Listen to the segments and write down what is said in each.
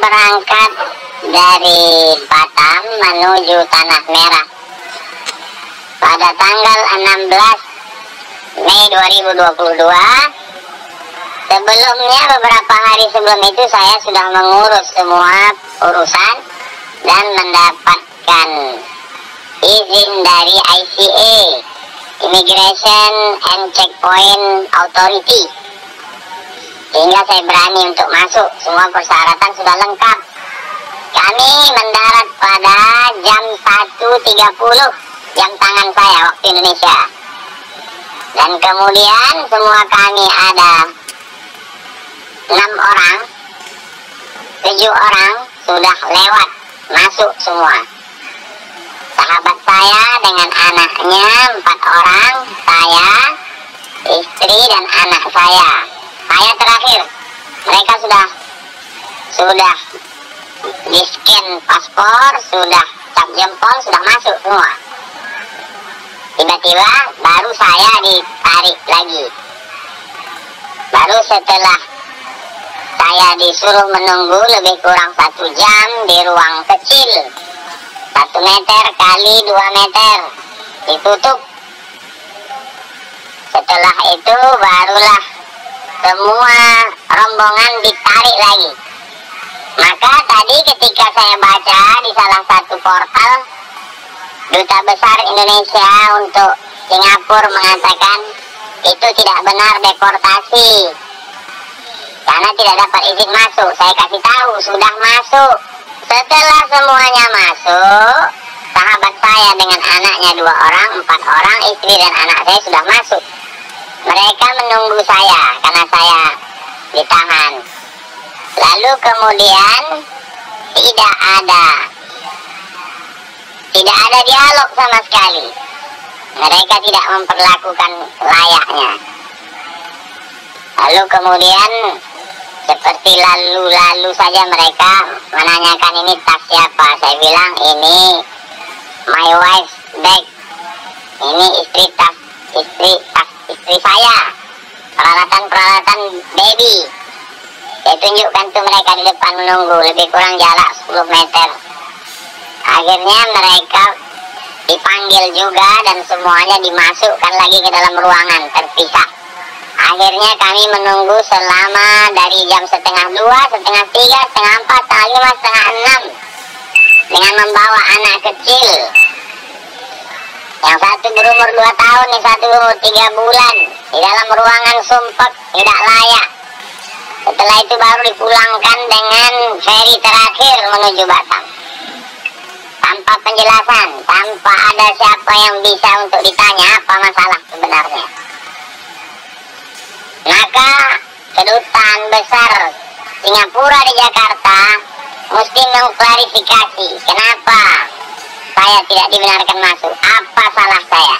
berangkat dari Batam menuju Tanah Merah pada tanggal 16 Mei 2022. Sebelumnya, beberapa hari sebelum itu saya sudah mengurus semua urusan dan mendapatkan izin dari ICA, Immigration and Checkpoint Authority, sehingga saya berani untuk masuk. Semua persyaratan sudah lengkap. Kami mendarat pada jam 1.30 jam tangan saya waktu Indonesia, dan kemudian semua kami ada 6 orang, 7 orang sudah lewat masuk semua. Sahabat saya dengan anaknya 4 orang, saya, istri dan anak saya terakhir. Mereka sudah di scan paspor, sudah cap jempol, sudah masuk semua. Tiba-tiba baru saya ditarik lagi. Baru setelah saya disuruh menunggu lebih kurang 1 jam di ruang kecil 1 meter kali 2 meter ditutup. Setelah itu barulah semua rombongan ditarik lagi. Maka tadi ketika saya baca di salah satu portal, Duta Besar Indonesia untuk Singapura mengatakan itu tidak benar deportasi karena tidak dapat izin masuk. Saya kasih tahu sudah masuk. Setelah semuanya masuk, sahabat saya dengan anaknya 2 orang, 4 orang, istri dan anak saya sudah masuk. Mereka menunggu saya karena saya ditahan. Lalu kemudian tidak ada dialog sama sekali. Mereka tidak memperlakukan layaknya. Lalu kemudian seperti lalu saja mereka menanyakan ini tas siapa. Saya bilang ini my wife's bag. Ini tas istri saya. Peralatan baby. Saya tunjukkan tuh mereka di depan menunggu, lebih kurang jarak 10 meter. Akhirnya mereka dipanggil juga dan semuanya dimasukkan lagi ke dalam ruangan terpisah. Akhirnya kami menunggu selama dari jam 1:30, 2:30, 3, 3:30, 4, 5, 5:30 dengan membawa anak kecil. Yang satu berumur 2 tahun, yang satu berumur 3 bulan di dalam ruangan sumpek tidak layak. Setelah itu baru dipulangkan dengan feri terakhir menuju Batam. Tanpa penjelasan, tanpa ada siapa yang bisa untuk ditanya apa masalah sebenarnya. Maka Kedutaan Besar Singapura di Jakarta mesti mengklarifikasi kenapa saya tidak dibenarkan masuk. Apa salah saya?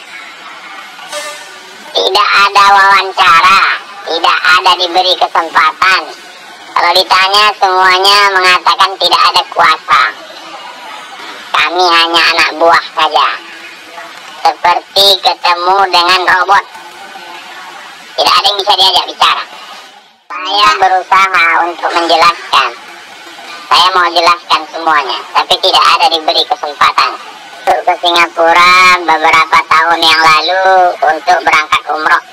Tidak ada wawancara, tidak ada diberi kesempatan. Kalau ditanya semuanya mengatakan tidak ada kuasa. Kami hanya anak buah saja, seperti ketemu dengan robot. Tidak ada yang bisa diajak bicara. Saya berusaha untuk menjelaskan. Saya mau jelaskan semuanya, tapi tidak ada diberi kesempatan. Untuk ke Singapura beberapa tahun yang lalu untuk berangkat umroh.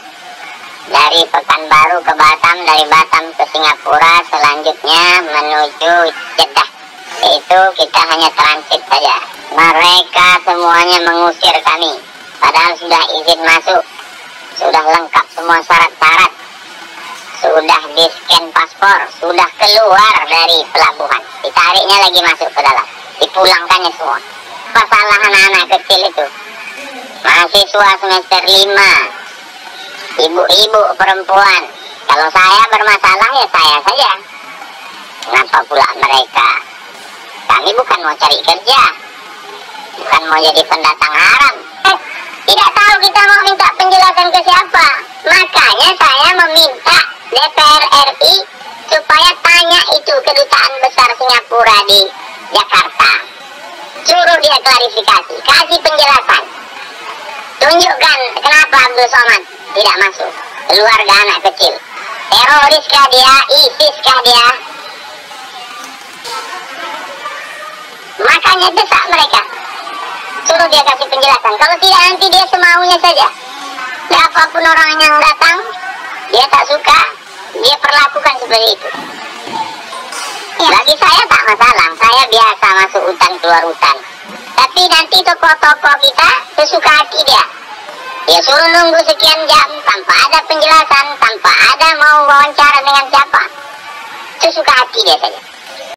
Dari Pekanbaru ke Batam, dari Batam ke Singapura, selanjutnya menuju Jeddah. Itu kita hanya transit saja. Mereka semuanya mengusir kami, padahal sudah izin masuk, sudah lengkap semua syarat-syarat, sudah di-scan paspor, sudah keluar dari pelabuhan, ditariknya lagi masuk ke dalam, dipulangkannya semua. Apa salah anak-anak kecil itu? Mahasiswa semester 5, ibu-ibu perempuan. Kalau saya bermasalah ya saya saja. Kenapa pula mereka? Kami bukan mau cari kerja, bukan mau jadi pendatang haram. Tidak tahu kita mau minta penjelasan ke siapa. Makanya saya meminta DPR RI supaya tanya itu Kedutaan Besar Singapura di Jakarta. Suruh dia klarifikasi, kasih penjelasan. Tunjukkan kenapa Abdul Somad tidak masuk. Keluarga anak kecil. Teroris kah dia? ISIS kah dia? Makanya desak mereka, suruh dia kasih penjelasan. Kalau tidak nanti dia semaunya saja. Dan apapun orang yang datang, dia tak suka, dia perlakukan seperti itu. Bagi saya tak masalah, saya biasa masuk hutan keluar hutan. Tapi nanti tokoh-tokoh kita sesuka hati dia. Dia suruh nunggu sekian jam tanpa ada penjelasan, tanpa ada mau wawancara dengan siapa. Sesuka hati dia saja.